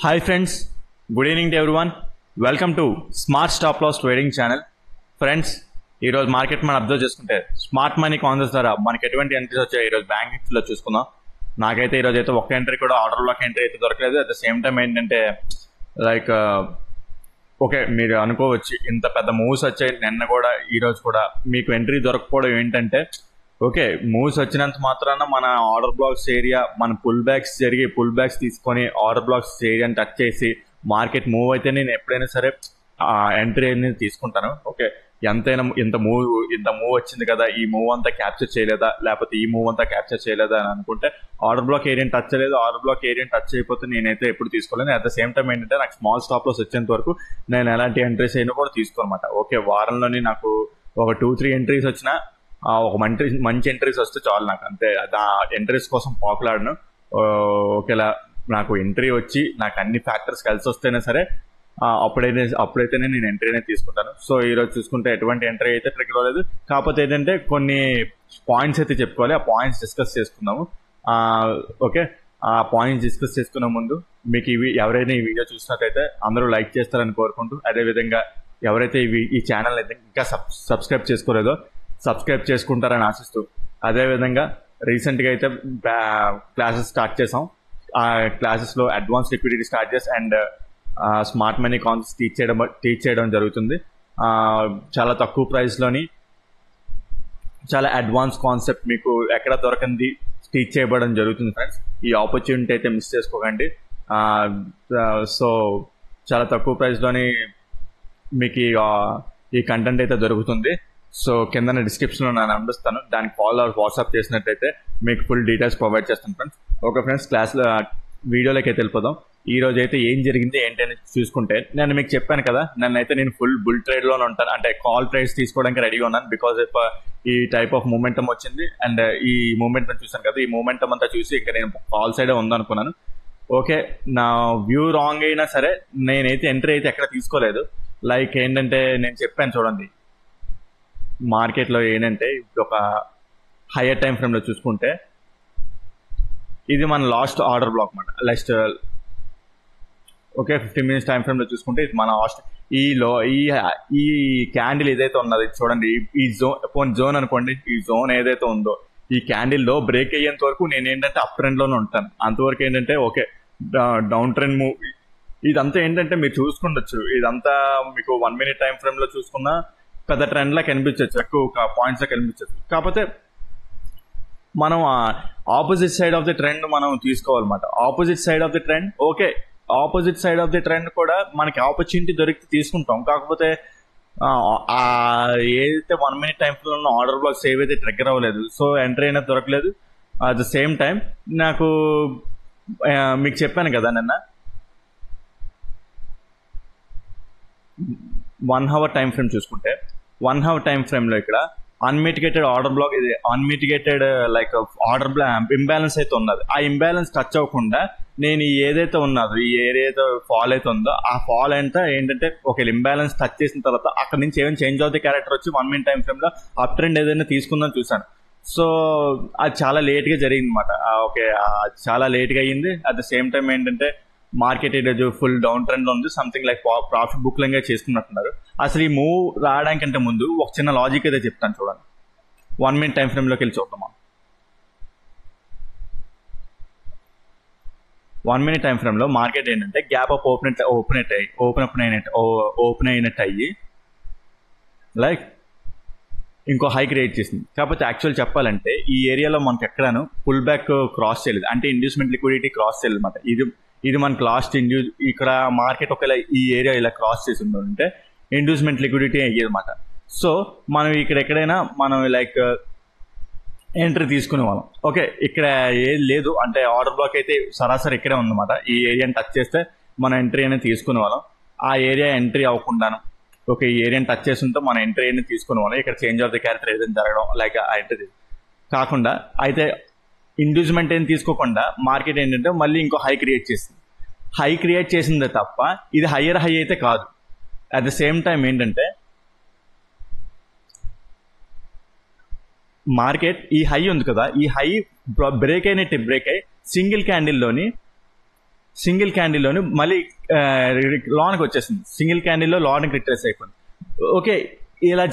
Hi friends, good evening to everyone. Welcome to Smart Stop Loss Trading Channel. Friends ఈరోజు market మనం observe చేసుకుంటే smart money concepts ద్వారా మనకి ఎటువంటి entries వచ్చాయి ఈరోజు బ్యాంక్ నిఫ్టీలో చూసుకుందాం. నాకైతే ఈరోజు అయితే ఒక్క ఎంట్రీ కూడా ఆర్డర్ బ్లాక్ ఎంట్రీ అయితే దొరకలేదు. అట్ ద సేమ్ టైం ఏంటంటే లైక్ ఓకే మీరు అనుకోవచ్చు ఇంత పెద్ద మూవ్స్ వచ్చాయి నిన్న కూడా ఈరోజు కూడా మీకు ఎంట్రీ దొరకపోవడం ఏంటంటే ఓకే మూవ్స్ వచ్చినంత మాత్రాన మన ఆర్డర్ బ్లాక్స్ ఏరియా మన పుల్ బ్యాక్స్ జరిగి పుల్ బ్యాక్స్ తీసుకొని ఆర్డర్ బ్లాక్స్ ఏరియాని టచ్ చేసి మార్కెట్ మూవ్ అయితే నేను ఎప్పుడైనా సరే ఎంట్రీ అనేది తీసుకుంటాను. ఓకే ఎంతైనా ఇంత మూవ్ వచ్చింది కదా, ఈ మూవ్ అంతా క్యాప్చర్ చేయలేదా, లేకపోతే ఈ మూవ్ అంతా క్యాప్చర్ చేయలేదా అని అనుకుంటే ఆర్డర్ బ్లాక్ ఏరియాని టచ్ చేయలేదు, ఆర్డర్ బ్లాక్ ఏరియాని టచ్ అయిపోతే నేనైతే ఎప్పుడు తీసుకోలేను. అట్ ద సేమ్ టైం ఏంటంటే నాకు స్మాల్ స్టాప్ లాస్ వచ్చేంత వరకు నేను ఎలాంటి ఎంట్రీస్ అయినా కూడా తీసుకోనమాట. ఓకే వారంలోని నాకు ఒక 2-3 ఎంట్రీస్ వచ్చినా ఒక మంచి ఎంట్రీస్ వస్తే చాలు నాకు, అంతే. ఎంట్రీస్ కోసం పాపులాడను. ఒకేలా నాకు ఎంట్రీ వచ్చి నాకు అన్ని ఫ్యాక్టర్స్ కలిసి వస్తేనే సరే అప్పుడైతేనే నేను ఎంట్రీ అనేది తీసుకుంటాను. సో ఈరోజు చూసుకుంటే ఎటువంటి ఎంట్రీ అయితే ట్రిగర్ అవ్వలేదు. కాకపోతే ఏంటంటే కొన్ని పాయింట్స్ అయితే చెప్పుకోవాలి, ఆ పాయింట్స్ డిస్కస్ చేసుకుందాము. ఓకే ఆ పాయింట్స్ డిస్కస్ చేసుకునే ముందు మీకు ఎవరైనా ఈ వీడియో చూసినట్లయితే అందరూ లైక్ చేస్తారని కోరుకుంటూ, అదేవిధంగా ఎవరైతే ఈ ఛానల్ అయితే ఇంకా సబ్స్క్రైబ్ చేసుకోలేదో సబ్స్క్రైబ్ చేసుకుంటారని ఆశిస్తూ, అదేవిధంగా రీసెంట్గా అయితే క్లాసెస్ స్టార్ట్ చేసాం. ఆ క్లాసెస్లో అడ్వాన్స్ లిక్విడిటీ స్టార్ట్ చేసి and smart money concepts teach చేయడం జరుగుతుంది. చాలా తక్కువ ప్రైస్లోని చాలా అడ్వాన్స్ కాన్సెప్ట్ మీకు ఎక్కడ దొరకంది టీచ్ చేయబడడం జరుగుతుంది ఫ్రెండ్స్. ఈ ఆపర్చునిటీ అయితే మిస్ చేసుకోకండి. సో చాలా తక్కువ ప్రైస్లోని మీకు ఈ కంటెంట్ అయితే దొరుకుతుంది. సో కింద డిస్క్రిప్షన్లో నేను అందిస్తాను, దానికి కాల్ ఆర్ వాట్సాప్ చేసినట్టయితే మీకు ఫుల్ డీటెయిల్స్ ప్రొవైడ్ చేస్తాను ఫ్రెండ్స్. ఓకే ఫ్రెండ్స్, క్లాస్లో వీడియోలోకి అయితే వెళ్ళిపోదాం. ఈ రోజు అయితే ఏం జరిగింది ఏంటని చూసుకుంటే నేను మీకు చెప్పాను కదా, నేను ఫుల్ బుల్ ట్రేడ్లోనే ఉంటాను, అంటే కాల్ ట్రేడ్స్ తీసుకోవడానికి రెడీగా ఉన్నాను. బికాజ్ ఈ టైప్ ఆఫ్ మూమెంటం వచ్చింది అండ్ ఈ మూమెంటం చూసాను కదా, ఈ మూమెంటం అంతా చూసి ఇంకా నేను కాల్ సైడే ఉందనుకున్నాను. ఓకే నా వ్యూ రాంగ్ అయినా సరే నేనైతే ఎంట్రీ అయితే ఎక్కడ తీసుకోలేదు. లైక్ ఏంటంటే నేను చెప్పాను చూడండి, మార్కెట్లో ఏంటంటే ఒక హయ్యర్ టైం ఫ్రేమ్లో చూసుకుంటే ఇది మన లాస్ట్ ఆర్డర్ బ్లాక్ అన్నమాట. నెక్స్ట్ ఓకే 15 minutes టైం ఫ్రేమ్లో చూసుకుంటే ఇది మన లాస్ట్ ఈ క్యాండిల్ ఏదైతే ఉన్నది చూడండి, ఈ జోన్ అనుకోండి, ఈ జోన్ ఏదైతే ఉందో ఈ క్యాండిల్లో బ్రేక్ అయ్యేంత వరకు నేను ఏంటంటే అప్ ట్రెండ్లోనే ఉంటాను. అంతవరకు ఏంటంటే ఓకే డౌన్ ట్రెండ్ మూవ్ ఇదంతా ఏంటంటే మీరు చూసుకుండొచ్చు. ఇదంతా మీకు 1 minute టైం ఫ్రేమ్లో చూసుకున్నా పెద్ద ట్రెండ్ లా కనిపించవచ్చు, ఎక్కువ పాయింట్స్ లా కనిపించవచ్చు. కాకపోతే మనం opposite side of the trend మనం తీసుకోవాలన్నమాట. Opposite side of the trend okay, opposite side of the trend కూడా మనకి ఆపర్చునిటీ దొరికితే తీసుకుంటాం. కాకపోతే ఏదైతే 1 minute టైం ఫ్రేమ్ ఉన్న ఆర్డర్ బ్లాక్స్ ఏవైతే ట్రిగ్గర్ అవ్వలేదు, సో ఎంట్రీ అయినా దొరకలేదు. అట్ ద సేమ్ టైం నాకు మీకు చెప్పాను కదా నిన్న 1 hour టైం ఫ్రేమ్ చూసుకుంటే 1 hour టైం ఫ్రేమ్లో ఇక్కడ అన్మిటిగేటెడ్ ఆర్డర్ బ్లాక్, ఇది అన్మిటిగేటెడ్ లైక్ ఆర్డర్ ఇంబ్యాలెన్స్ అయితే ఉన్నది. ఆ ఇంబ్యాలెన్స్ టచ్ అవ్వకుండా నేను ఏదైతే ఉన్నదో ఈ ఏదైతే ఫాల్ అయితే ఉందో ఆ ఫాల్ అంతా ఏంటంటే ఒక ఇంబ్యాలెన్స్ టచ్ చేసిన తర్వాత అక్కడ నుంచి ఏమైనా చేంజ్ అవుతుంది క్యారెక్టర్ వచ్చి 1 minute టైం ఫ్రేమ్లో అప్ ట్రెండ్ ఏదైనా తీసుకుందని చూసాను. సో అది చాలా లేట్గా జరిగింది అనమాట. ఓకే చాలా లేట్గా అయ్యింది. అట్ ద సేమ్ టైం ఏంటంటే మార్కెట్ ఈరోజు ఫుల్ డౌన్ ట్రెండ్ లో ఉంది. సంథింగ్ లైక్ ప్రాఫిట్ బుక్లింగ్ చేసుకున్నట్టున్నారు. అసలు ఈ మూవ్ రావడానికంటే ముందు ఒక చిన్న లాజిక్ అయితే చెప్తాను చూడండి. 1 minute టైం ఫ్రేమ్ లోకి వెళ్ళి చూద్దామా. 1 minute టైం ఫ్రేమ్ లో మార్కెట్ ఏంటంటే గ్యాప్ అప్ ఓపెన్ అయినట్టు అయ్యి లైక్ ఇంకో హై క్రియేట్ చేసింది. కాకపోతే యాక్చువల్ చెప్పాలంటే ఈ ఏరియాలో మనకి ఎక్కడాను పుల్ బ్యాక్ క్రాస్ చేయలేదు, అంటే ఇండ్యూస్మెంట్ లిక్విడిటీ క్రాస్ చేయలేదు అనమాట. ఇది మనకు లాస్ట్ ఇక్కడ మార్కెట్ ఒకవేళ ఈ ఏరియా ఇలా క్రాస్ చేసి ఉందంటే ఇండ్యూస్మెంట్ లిక్విడిటీ అయ్యేది అనమాట. సో మనం ఇక్కడ ఎక్కడైనా మనం లైక్ ఎంట్రీ తీసుకునే వాళ్ళం. ఓకే ఇక్కడ ఏది లేదు అంటే ఆర్డర్ బ్లాక్ అయితే సరాసరి ఇక్కడే ఉందన్నమాట. ఈ ఏరియాని టచ్ చేస్తే మనం ఎంట్రీ అనేది తీసుకునే వాళ్ళం. ఆ ఏరియా ఎంట్రీ అవ్వకుండాను ఓకే ఈ ఏరియాని టచ్ చేస్తుంటే మన ఎంట్రీ అనేది తీసుకునే వాళ్ళం. ఇక్కడ చేంజ్ ఆఫ్ ది క్యారెక్టర్ ఏదైనా జరగడం లైక్ ఆ ఎంట్రీ కాకుండా అయితే ఇండ్యూస్మెంట్ ఏం తీసుకోకుండా మార్కెట్ ఏంటంటే మళ్ళీ ఇంకో హై క్రియేట్ చేసింది. హై క్రియేట్ చేసిందే తప్ప ఇది హయ్యర్ హై అయితే కాదు. అట్ ద సేమ్ టైం ఏంటంటే మార్కెట్ ఈ హై ఉంది కదా, ఈ హై బ్రేక్ అయ్యి సింగిల్ క్యాండిల్లోని సింగిల్ క్యాండిల్లోని మళ్ళీ లోనికి వచ్చేసింది. సింగిల్ క్యాండిల్లో లోనికి రిట్రేస్ అయిపోయింది. ఓకే, ఇలా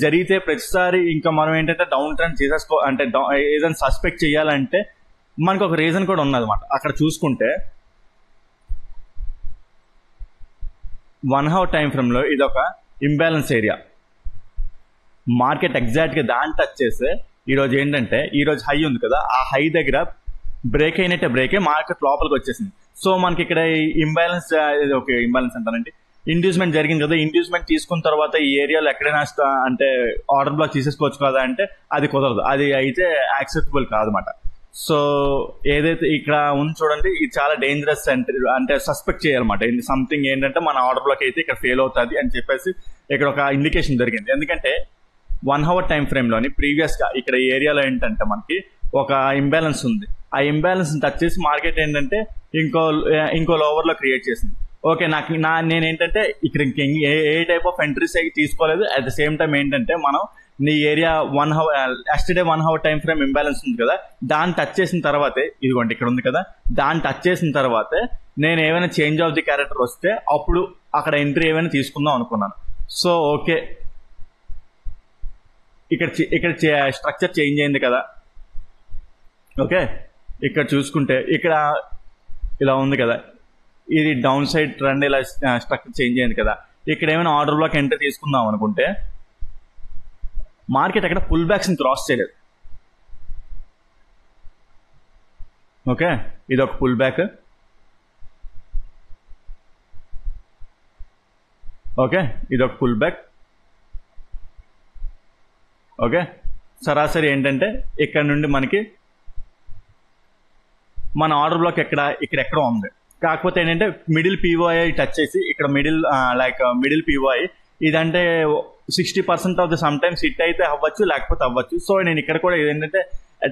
జరిగితే ప్రతిసారి ఇంకా మనం ఏంటంటే డౌన్ ట్రెండ్ అంటే ఏదైనా సస్పెక్ట్ చేయాలంటే మనకు ఒక రీజన్ కూడా ఉన్నదన్నమాట. అక్కడ చూసుకుంటే 1 hour టైం ఫ్రేమ్లో ఇది ఒక ఇంబ్యాలెన్స్ ఏరియా. మార్కెట్ ఎగ్జాక్ట్గా దాన్ని టచ్ చేస్తే ఈరోజు ఏంటంటే ఈరోజు హై ఉంది కదా, ఆ హై దగ్గర బ్రేక్ అయినట్టే బ్రేకే మార్కెట్ లోపలికి వచ్చేసింది. సో మనకి ఇక్కడ ఇంబ్యాలెన్స్ అంటానండి, ఇండ్యూస్మెంట్ జరిగింది కదా. ఇండ్యూస్మెంట్ తీసుకున్న తర్వాత ఈ ఏరియాలో ఎక్కడైనా అంటే ఆర్డర్ బ్లాక్ తీసేసుకోవచ్చు కదా అంటే అది కుదరదు, అది అయితే యాక్సెప్టబుల్ కాదన్నమాట. సో ఏదైతే ఇక్కడ ఉంది చూడండి, ఇది చాలా డేంజరస్ అంటే సస్పెక్ట్ చేయాలన్నమాట. సంథింగ్ ఏంటంటే మన ఆర్డర్ బ్లాక్ అయితే ఇక్కడ ఫెయిల్ అవుతుంది అని చెప్పేసి ఇక్కడ ఒక ఇండికేషన్ జరిగింది. ఎందుకంటే 1 hour టైం ఫ్రేమ్లోని ప్రీవియస్గా ఇక్కడ ఈ ఏరియాలో ఏంటంటే మనకి ఒక ఇంబ్యాలెన్స్ ఉంది. ఆ ఇంబ్యాలెన్స్ టచ్ చేసి మార్కెట్ ఏంటంటే ఇంకో లోవర్లో క్రియేట్ చేసింది. ఓకే, నేనేంటంటే ఇక్కడ ఏ టైప్ ఆఫ్ ఎంట్రీస్ తీసుకోలేదు. అట్ ద సేమ్ టైం ఏంటంటే మనం నీ area 1 hour yesterday 1 hour time frame imbalance ఉంది కదా, దాన్ని టచ్ చేసిన తర్వాతే ఇదిగోండి ఇక్కడ ఉంది కదా, దాన్ని టచ్ చేసిన తర్వాతే నేను ఏమైనా చేంజ్ ఆఫ్ ది క్యారెక్టర్ వస్తే అప్పుడు అక్కడ ఎంట్రీ ఏమైనా తీసుకుందాం అనుకున్నాను. సో ఓకే, ఇక్కడ స్ట్రక్చర్ చేంజ్ అయింది కదా. ఓకే, ఇక్కడ చూసుకుంటే ఇక్కడ ఇలా ఉంది కదా, ఇది డౌన్ సైడ్ ట్రెండ్ ఇలా స్ట్రక్చర్ చేంజ్ అయింది కదా. ఇక్కడ ఏమైనా ఆర్డర్ బ్లాక్ ఎంట్రీ తీసుకుందాం అనుకుంటే మార్కెట్ అక్కడ పుల్ బ్యాక్స్ ని క్రాస్ చేయలేదు. ఓకే, ఇది ఒక పుల్ బ్యాక్. ఓకే, ఇది ఒక పుల్ బ్యాక్. ఓకే, సరాసరి ఏంటంటే ఇక్కడ నుండి మనకి మన ఆర్డర్ బ్లాక్ ఇక్కడెక్కడో ఉంది. కాకపోతే ఏంటంటే మిడిల్ పీఓఐ టచ్ చేసి ఇక్కడ మిడిల్ పీఓఐ ఇదంటే 60% of the sum times hit అయితే అవ్వచ్చు, లేకపోతే అవ్వచ్చు. సో నేను ఇక్కడ కూడా ఏంటంటే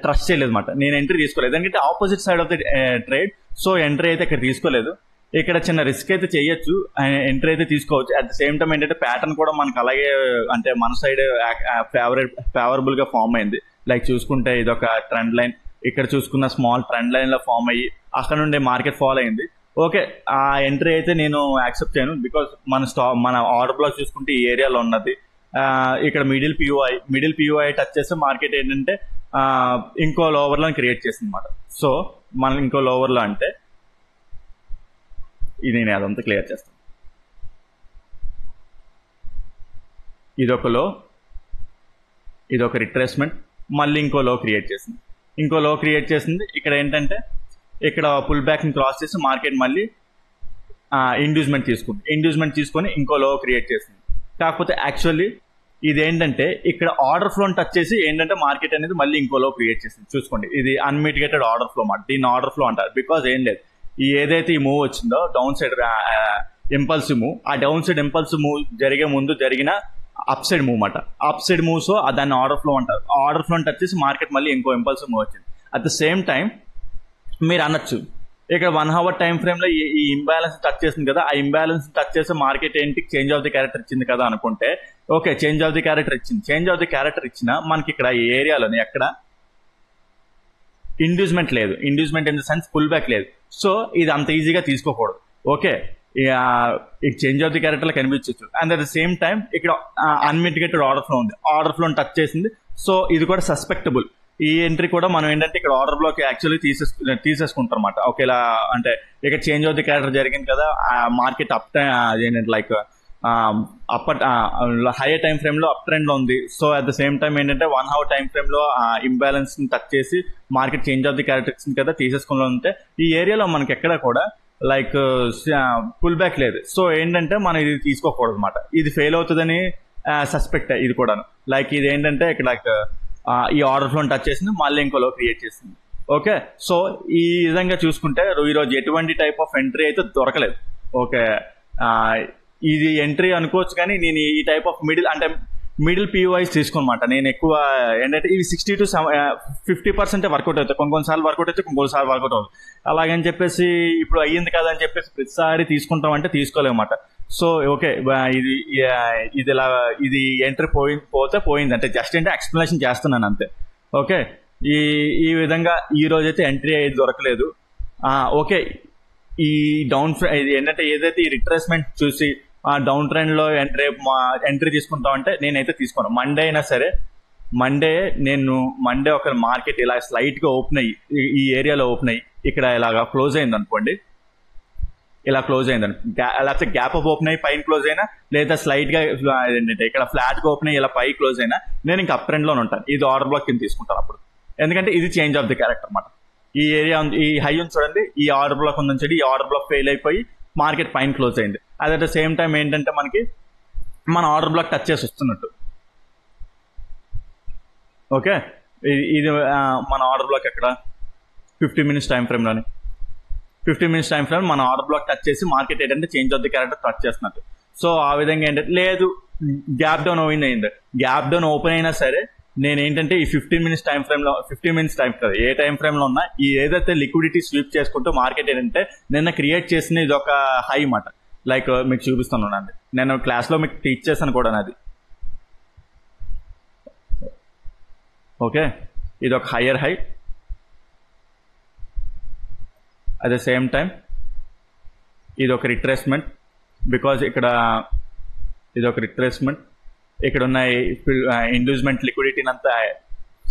ట్రస్ట్ చేయలేదు అనమాట, నేను ఎంట్రీ తీసుకోలేదు. ఎందుకంటే opposite side of the trade, so entry అయితే ఇక్కడ తీసుకోలేదు. ఇక్కడ చిన్న రిస్క్ అయితే చేయొచ్చు, ఎంట్రీ అయితే తీసుకోవచ్చు. అట్ ద సేమ్ టైం ఏంటంటే ప్యాటర్న్ కూడా మనకు అలాగే అంటే మన సైడ్ ఫేవరబుల్ గా ఫామ్ అయింది. లైక్ చూసుకుంటే ఇది ఒక ట్రెండ్ లైన్, ఇక్కడ చూసుకున్న స్మాల్ ట్రెండ్ లైన్ లో ఫామ్ అయ్యి అక్కడ నుండి మార్కెట్ ఫాలో అయింది. ఓకే, ఆ ఎంట్రీ అయితే నేను యాక్సెప్ట్ చేయను, బికాస్ మన ఆర్డర్ బ్లాక్ చూసుకుంటే ఈ ఏరియాలో ఉన్నది. ఇక్కడ మిడిల్ పిఓఐ టచ్ చేస్తే మార్కెట్ ఏంటంటే ఇంకో లోవర్లో క్రియేట్ చేసింది అనమాట. సో మనం ఇంకో లోవర్లో అంటే ఇది నేను అదంతా క్లియర్ చేస్తాను. ఇదొక లో, ఇదొక రిట్రేస్మెంట్, మళ్ళీ ఇంకో లో క్రియేట్ చేసింది. ఇక్కడ ఏంటంటే ఇక్కడ పుల్ బ్యాక్ ని క్రాస్ చేసి మార్కెట్ మళ్ళీ ఇండ్యూస్మెంట్ తీసుకొని ఇంకో లో క్రియేట్ చేసింది. కాకపోతే యాక్చువల్లీ ఇదేంటంటే ఇక్కడ ఆర్డర్ ఫ్లో టచ్ చేసి ఏంటంటే మార్కెట్ అనేది మళ్ళీ ఇంకో లో క్రియేట్ చేసింది. చూసుకోండి, ఇది అన్మిటిగేటెడ్ ఆర్డర్ ఫ్లో మాట, దీన్ని ఆర్డర్ ఫ్లో అంటారు. బికాజ్ ఏం లేదు, ఏదైతే ఈ మూవ్ వచ్చిందో డౌన్ సైడ్ ఇంపల్సివ్ మూవ్, ఆ డౌన్ సైడ్ ఇంపల్సివ్ మూవ్ జరిగే ముందు జరిగిన అప్ సైడ్ మూవ్ మాట, అప్ సైడ్ మూవ్. సో దాన్ని ఆర్డర్ ఫ్లో అంటారు. ఆర్డర్ ఫ్లో టచ్ చేసి మార్కెట్ మళ్ళీ ఇంకో ఇంపల్సివ్ మూవ్ వచ్చింది. అట్ ద సేమ్ టైం మీరు అనొచ్చు, ఇక్కడ 1 hour టైం ఫ్రేమ్ లో ఈ ఇంబ్యాలెన్స్ టచ్ చేసింది కదా, ఆ ఇంబ్యాలెన్స్ టచ్ చేస్తే మార్కెట్ ఏంటి చేంజ్ ఆఫ్ ది క్యారెక్టర్ ఇచ్చింది కదా అనుకుంటే, okay change of the character ఇచ్చిన మనకి ఇక్కడ ఈ ఏరియాలోని ఎక్కడ ఇండ్యూస్మెంట్ లేదు, inducement in the sense pull back లేదు. సో ఇది అంత ఈజీగా తీసుకోకూడదు. ఓకే, ఈ చేంజ్ ఆఫ్ ది క్యారెక్టర్ కనిపించవచ్చు. And at the same time ఇక్కడ అన్మిటిగేటెడ్ ఆర్డర్ ఫ్లో ఉంది, ఆర్డర్ ఫ్లో టచ్ చేసింది. సో ఇది కూడా సస్పెక్టబుల్. ఈ ఎంట్రీ కూడా మనం ఏంటంటే ఇక్కడ ఆర్డర్ బ్లాక్ యాక్చువల్లీ తీసేసుకుంటాం అనమాట. ఒకేలా అంటే ఇక్కడ చేంజ్ ఆఫ్ ది క్యారెక్టర్ జరిగింది కదా, మార్కెట్ అప్ ఏంటంటే లైక్ హైయర్ టైం ఫ్రేమ్ లో అప్ ట్రెండ్ లో ఉంది. So at the same time ఏంటంటే 1 hour టైం ఫ్రేమ్ లో ఇంబ్యాలెన్స్ ని టచ్ చేసి market change of the character ఇచ్చింది కదా, తీసేసుకుని ఉంటే ఈ ఏరియాలో మనకి ఎక్కడ కూడా లైక్ పుల్ బ్యాక్ లేదు. సో ఏంటంటే మనం ఇది తీసుకోకూడదు అనమాట, ఇది ఫెయిల్ అవుతుందని సస్పెక్ట్. ఇది కూడా లైక్ ఇది ఏంటంటే ఇక్కడ లైక్ ఈ ఆర్డర్ ఫ్లో టచ్ చేసింది, మళ్ళీ ఇంకోలో క్రియేట్ చేసింది. ఓకే, సో ఈ విధంగా చూసుకుంటే ఈరోజు ఎటువంటి టైప్ ఆఫ్ ఎంట్రీ అయితే దొరకలేదు. ఓకే, ఇది ఎంట్రీ అనుకోవచ్చు, కానీ నేను ఈ టైప్ ఆఫ్ మిడిల్ పీఓఐస్ తీసుకోనమాట. నేను ఎక్కువ ఏంటంటే ఇవి 60 to 50% వర్కౌట్ అవుతాయి, కొన్నిసార్లు వర్కౌట్ అయితే కొన్నిసార్లు వర్కౌట్ అవుతుంది. అలాగని చెప్పేసి ఇప్పుడు అయ్యింది కదా అని చెప్పేసి ప్రతిసారి తీసుకుంటాం అంటే తీసుకోలేమన్నమాట. సో ఓకే, ఇది ఎంట్రీ పోయింది అంటే జస్ట్ అంటే ఎక్స్ప్లెనేషన్ చేస్తున్నాను అంతే. ఓకే, ఈ విధంగా ఈ రోజైతే ఎంట్రీ అయితే దొరకలేదు. ఓకే, ఈ ఇది ఏంటంటే ఏదైతే ఈ రిట్రేస్మెంట్ చూసి ఆ డౌన్ ట్రెండ్ లో రేపు ఎంట్రీ తీసుకుంటామంటే నేనైతే తీసుకోను. మండే అయినా సరే, మండే ఒక మార్కెట్ ఇలా స్లైట్ గా ఓపెన్ అయ్యి ఈ ఏరియాలో ఓపెన్ అయ్యి ఇక్కడ ఇలాగా క్లోజ్ అయింది అనుకోండి, ఇలా క్లోజ్ అయిందని లేకపోతే గ్యాప్ అప్ ఓపెన్ అయ్యి పైన క్లోజ్ అయినా, లేదా స్లైట్ గా ఏంటంటే ఇక్కడ ఫ్లాట్ గా ఓపెన్ అయ్యి ఇలా పై క్లోజ్ అయినా నేను ఇంకా అప్ ట్రెండ్ లోనే ఉంటాను. ఇది ఆర్డర్ బ్లాక్ కింద తీసుకుంటాను అప్పుడు, ఎందుకంటే ఇది చేంజ్ ఆఫ్ ది క్యారెక్టర్ అన్నమాట. ఈ ఏరియా ఈ హై ఉంది చూడండి, ఈ ఆర్డర్ బ్లాక్ ఉందని ఈ ఆర్డర్ బ్లాక్ ఫెయిల్ అయిపోయి మార్కెట్ పైన క్లోజ్ అయింది. అట్ ద సేమ్ టైం ఏంటంటే మనకి మన ఆర్డర్ బ్లాక్ టచ్ చేసి వస్తున్నట్టు. ఓకే, ఇది మన ఆర్డర్ బ్లాక్ ఎక్కడ 15 minutes టైం ఫ్రేమ్ లోని 15 minutes టైం ఫ్రేమ్ మన ఆర్డర్ బ్లాక్ టచ్ చేసి మార్కెట్ ఏంటంటే change of the character touch చేస్తున్నట్టు. సో ఆ విధంగా ఏంటంటే లేదు గ్యాప్ డౌన్ ఓపెన్ అయింది, గ్యాప్ డౌన్ ఓపెన్ అయినా సరే నేను ఏంటంటే ఈ 15 minutes టైం ఫ్రేమ్ లో 15 minutes టైం కదా ఏ టైం ఫ్రేమ్ లో ఉన్నా ఈ ఏదైతే లిక్విడిటీ స్వీప్ చేసుకుంటూ మార్కెట్ ఏంటంటే నిన్న క్రియేట్ చేసిన ఇది ఒక హై మాట. లైక్ మీకు చూపిస్తున్నాను అండి, నేను క్లాస్ లో మీకు టీచ్ చేశాను కూడా అది. ఓకే, ఇది ఒక higher high, at the same time ఇది ఒక రిట్రేస్మెంట్. బికాజ్ ఇక్కడ ఇది ఒక రిట్రేస్మెంట్, ఇక్కడ ఉన్న ఇండ్యూస్మెంట్ లిక్విడిటీని అంతా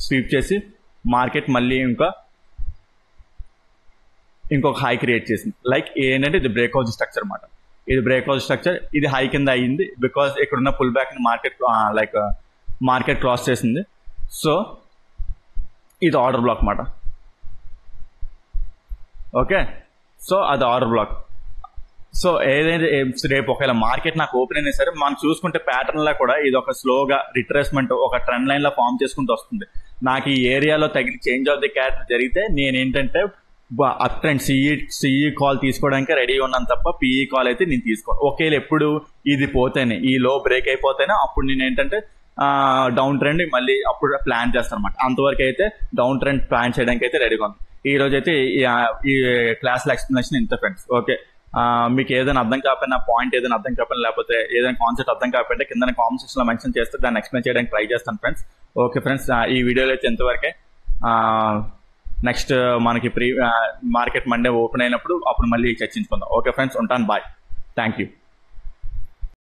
స్వీప్ చేసి మార్కెట్ మళ్ళీ ఇంకొక హై క్రియేట్ చేసింది. లైక్ ఏంటంటే ఇది బ్రేక్అవుట్ స్ట్రక్చర్ అన్నమాట. ఇది బ్రేక్అవుట్ స్ట్రక్చర్, ఇది హై కింద అయ్యింది బికాజ్ ఇక్కడ ఉన్న పుల్ బ్యాక్ ని మార్కెట్ క్రాస్ చేసింది. సో ఇది ఆర్డర్ బ్లాక్ అన్నమాట. ఓకే, సో అది ఆర్డర్ బ్లాక్. సో ఏదైతే రేపు ఒకవేళ మార్కెట్ నాకు ఓపెన్ అయినా సరే మనం చూసుకుంటే ప్యాటర్న్ లో కూడా ఇది ఒక స్లోగా రిట్రేస్మెంట్ ఒక ట్రెండ్ లైన్ లో ఫామ్ చేసుకుంటూ వస్తుంది. నాకు ఈ ఏరియాలో తగిలి చేంజ్ ఆఫ్ ది క్యారెక్టర్ జరిగితే నేనేంటంటే అప్ ట్రెండ్ సిఈ కాల్ తీసుకోవడానికి రెడీ ఉన్నాను తప్ప పిఈ కాల్ అయితే నేను తీసుకోను. ఒకేలా ఎప్పుడు ఇది పోతేనే ఈ లో బ్రేక్ అయిపోతేనే అప్పుడు నేను ఏంటంటే డౌన్ ట్రెండ్ మళ్ళీ అప్పుడు ప్లాన్ చేస్తాను అనమాట. అంతవరకు అయితే డౌన్ ట్రెండ్ ప్లాన్ చేయడానికి అయితే రెడీగా ఉంది. ఈ రోజు అయితే ఈ క్లాస్లో ఎక్స్ప్లెనేషన్ ఇంత ఫ్రెండ్స్. ఓకే, మీకు ఏదైనా అర్థం కాకపోయినా పాయింట్ ఏదైనా అర్థం కాకపోయినా లేకపోతే ఏదైనా కాన్సెప్ట్ అర్థం కాకపోతే కింద కామెంట్ సెక్షన్ లో మెన్షన్ చేస్తే దాన్ని ఎక్స్ప్లెయిన్ చేయడానికి ట్రై చేస్తాను ఫ్రెండ్స్. ఓకే ఫ్రెండ్స్, ఈ వీడియోలో అయితే ఎంతవరకే. నెక్స్ట్ మనకి మార్కెట్ మండే ఓపెన్ అయినప్పుడు అప్పుడు మళ్ళీ చర్చించుకుందాం. ఓకే ఫ్రెండ్స్, ఉంటాను, బాయ్, థ్యాంక్ యూ.